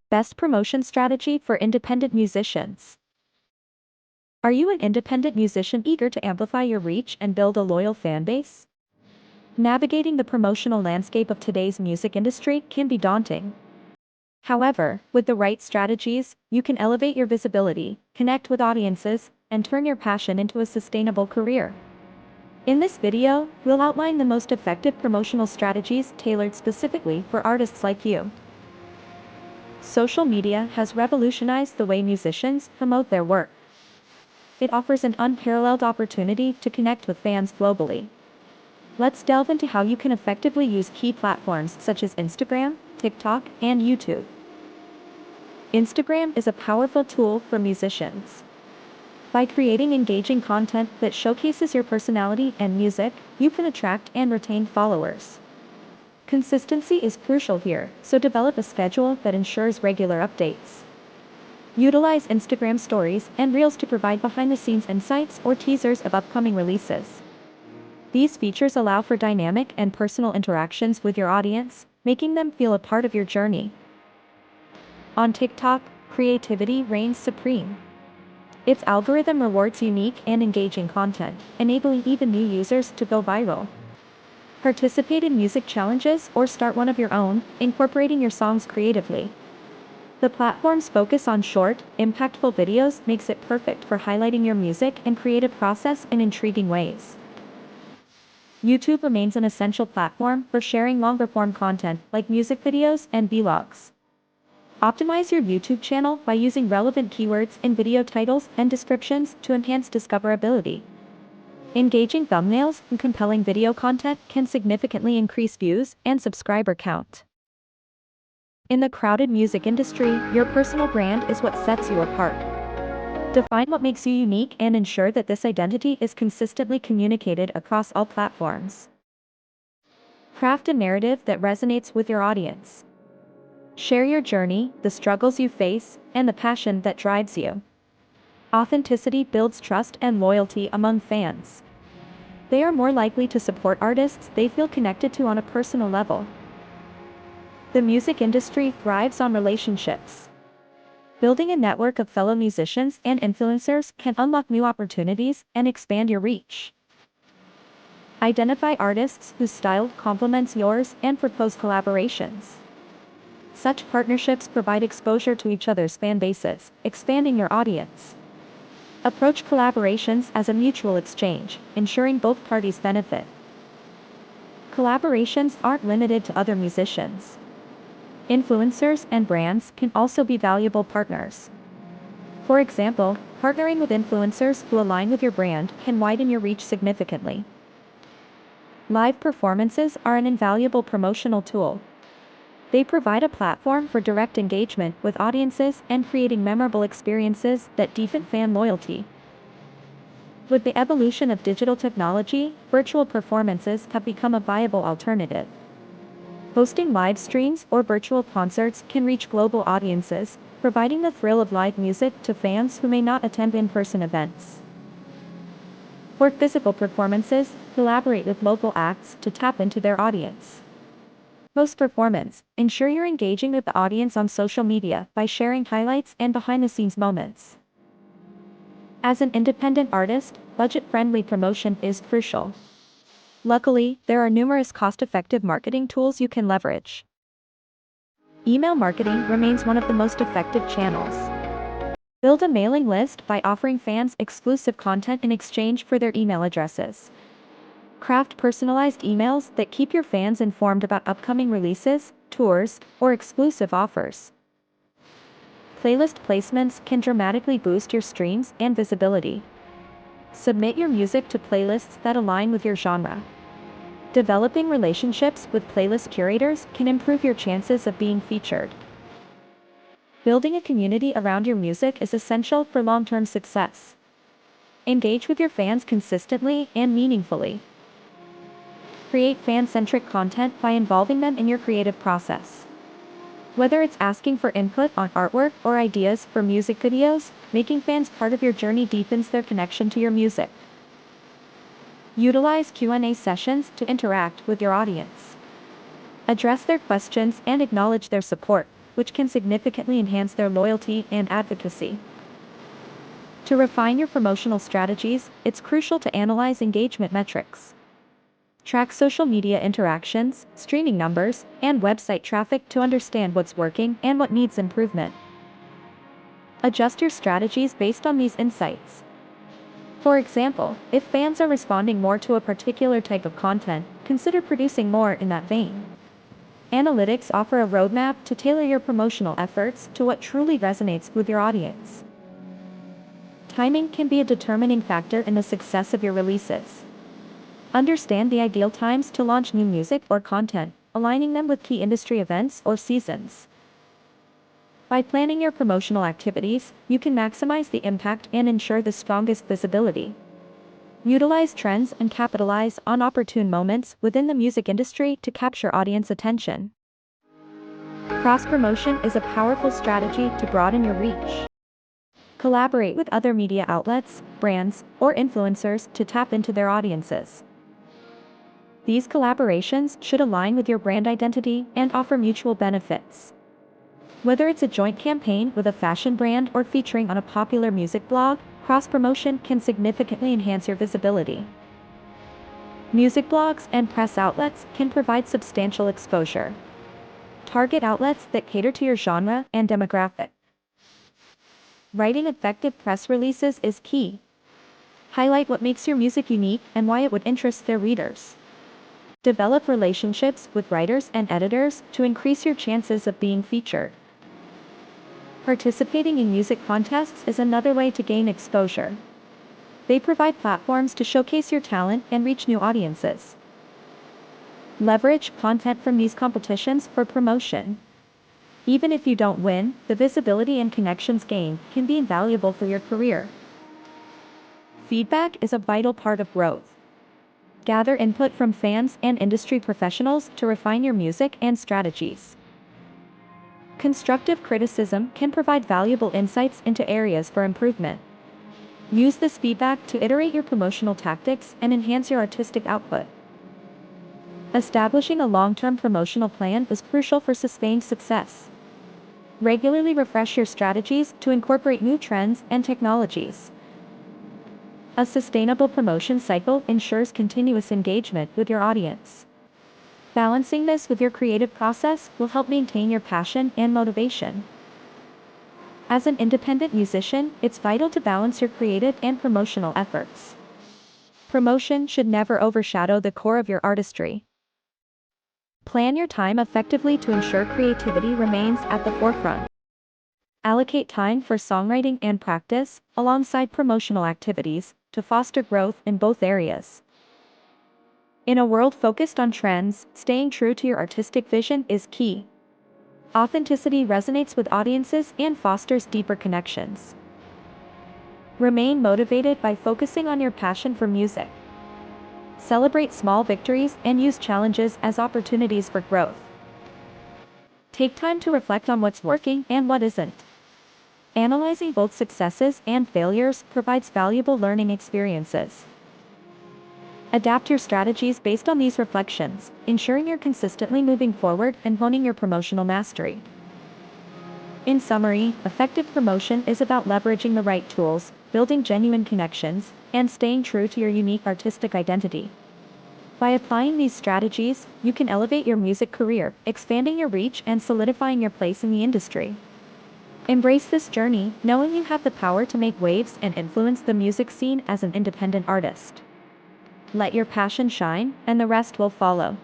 Best promotion strategy for independent musicians. Are you an independent musician eager to amplify your reach and build a loyal fan base? Navigating the promotional landscape of today's music industry can be daunting. However, with the right strategies, you can elevate your visibility, connect with audiences, and turn your passion into a sustainable career. In this video, we'll outline the most effective promotional strategies tailored specifically for artists like you. Social media has revolutionized the way musicians promote their work. It offers an unparalleled opportunity to connect with fans globally. Let's delve into how you can effectively use key platforms such as Instagram, TikTok, and YouTube. Instagram is a powerful tool for musicians. By creating engaging content that showcases your personality and music, you can attract and retain followers. Consistency is crucial here, so develop a schedule that ensures regular updates. Utilize Instagram stories and reels to provide behind-the-scenes insights or teasers of upcoming releases. These features allow for dynamic and personal interactions with your audience, making them feel a part of your journey. On TikTok, creativity reigns supreme. Its algorithm rewards unique and engaging content, enabling even new users to go viral. Participate in music challenges or start one of your own, incorporating your songs creatively. The platform's focus on short, impactful videos makes it perfect for highlighting your music and creative process in intriguing ways. YouTube remains an essential platform for sharing longer-form content like music videos and vlogs. Optimize your YouTube channel by using relevant keywords in video titles and descriptions to enhance discoverability. Engaging thumbnails and compelling video content can significantly increase views and subscriber count. In the crowded music industry, your personal brand is what sets you apart. Define what makes you unique and ensure that this identity is consistently communicated across all platforms. Craft a narrative that resonates with your audience. Share your journey, the struggles you face, and the passion that drives you. Authenticity builds trust and loyalty among fans. They are more likely to support artists they feel connected to on a personal level. The music industry thrives on relationships. Building a network of fellow musicians and influencers can unlock new opportunities and expand your reach. Identify artists whose style complements yours and propose collaborations. Such partnerships provide exposure to each other's fan bases, expanding your audience. Approach collaborations as a mutual exchange, ensuring both parties benefit. Collaborations aren't limited to other musicians. Influencers and brands can also be valuable partners. For example, partnering with influencers who align with your brand can widen your reach significantly. Live performances are an invaluable promotional tool. They provide a platform for direct engagement with audiences and creating memorable experiences that deepen fan loyalty. With the evolution of digital technology, virtual performances have become a viable alternative. Hosting live streams or virtual concerts can reach global audiences, providing the thrill of live music to fans who may not attend in-person events. For physical performances, collaborate with local acts to tap into their audience. Post-performance, ensure you're engaging with the audience on social media by sharing highlights and behind-the-scenes moments. As an independent artist, budget-friendly promotion is crucial. Luckily, there are numerous cost-effective marketing tools you can leverage. Email marketing remains one of the most effective channels. Build a mailing list by offering fans exclusive content in exchange for their email addresses. Craft personalized emails that keep your fans informed about upcoming releases, tours, or exclusive offers. Playlist placements can dramatically boost your streams and visibility. Submit your music to playlists that align with your genre. Developing relationships with playlist curators can improve your chances of being featured. Building a community around your music is essential for long-term success. Engage with your fans consistently and meaningfully. Create fan-centric content by involving them in your creative process. Whether it's asking for input on artwork or ideas for music videos, making fans part of your journey deepens their connection to your music. Utilize Q&A sessions to interact with your audience. Address their questions and acknowledge their support, which can significantly enhance their loyalty and advocacy. To refine your promotional strategies, it's crucial to analyze engagement metrics. Track social media interactions, streaming numbers, and website traffic to understand what's working and what needs improvement. Adjust your strategies based on these insights. For example, if fans are responding more to a particular type of content, consider producing more in that vein. Analytics offer a roadmap to tailor your promotional efforts to what truly resonates with your audience. Timing can be a determining factor in the success of your releases. Understand the ideal times to launch new music or content, aligning them with key industry events or seasons. By planning your promotional activities, you can maximize the impact and ensure the strongest visibility. Utilize trends and capitalize on opportune moments within the music industry to capture audience attention. Cross-promotion is a powerful strategy to broaden your reach. Collaborate with other media outlets, brands, or influencers to tap into their audiences. These collaborations should align with your brand identity and offer mutual benefits. Whether it's a joint campaign with a fashion brand or featuring on a popular music blog, cross-promotion can significantly enhance your visibility. Music blogs and press outlets can provide substantial exposure. Target outlets that cater to your genre and demographic. Writing effective press releases is key. Highlight what makes your music unique and why it would interest their readers. Develop relationships with writers and editors to increase your chances of being featured. Participating in music contests is another way to gain exposure. They provide platforms to showcase your talent and reach new audiences. Leverage content from these competitions for promotion. Even if you don't win, the visibility and connections gained can be invaluable for your career. Feedback is a vital part of growth. Gather input from fans and industry professionals to refine your music and strategies. Constructive criticism can provide valuable insights into areas for improvement. Use this feedback to iterate your promotional tactics and enhance your artistic output. Establishing a long-term promotional plan is crucial for sustained success. Regularly refresh your strategies to incorporate new trends and technologies. A sustainable promotion cycle ensures continuous engagement with your audience. Balancing this with your creative process will help maintain your passion and motivation. As an independent musician, it's vital to balance your creative and promotional efforts. Promotion should never overshadow the core of your artistry. Plan your time effectively to ensure creativity remains at the forefront. Allocate time for songwriting and practice, alongside promotional activities, to foster growth in both areas. In a world focused on trends, staying true to your artistic vision is key. Authenticity resonates with audiences and fosters deeper connections. Remain motivated by focusing on your passion for music. Celebrate small victories and use challenges as opportunities for growth. Take time to reflect on what's working and what isn't. Analyzing both successes and failures provides valuable learning experiences. Adapt your strategies based on these reflections, ensuring you're consistently moving forward and honing your promotional mastery. In summary, effective promotion is about leveraging the right tools, building genuine connections, and staying true to your unique artistic identity. By applying these strategies, you can elevate your music career, expanding your reach and solidifying your place in the industry. Embrace this journey, knowing you have the power to make waves and influence the music scene as an independent artist. Let your passion shine, and the rest will follow.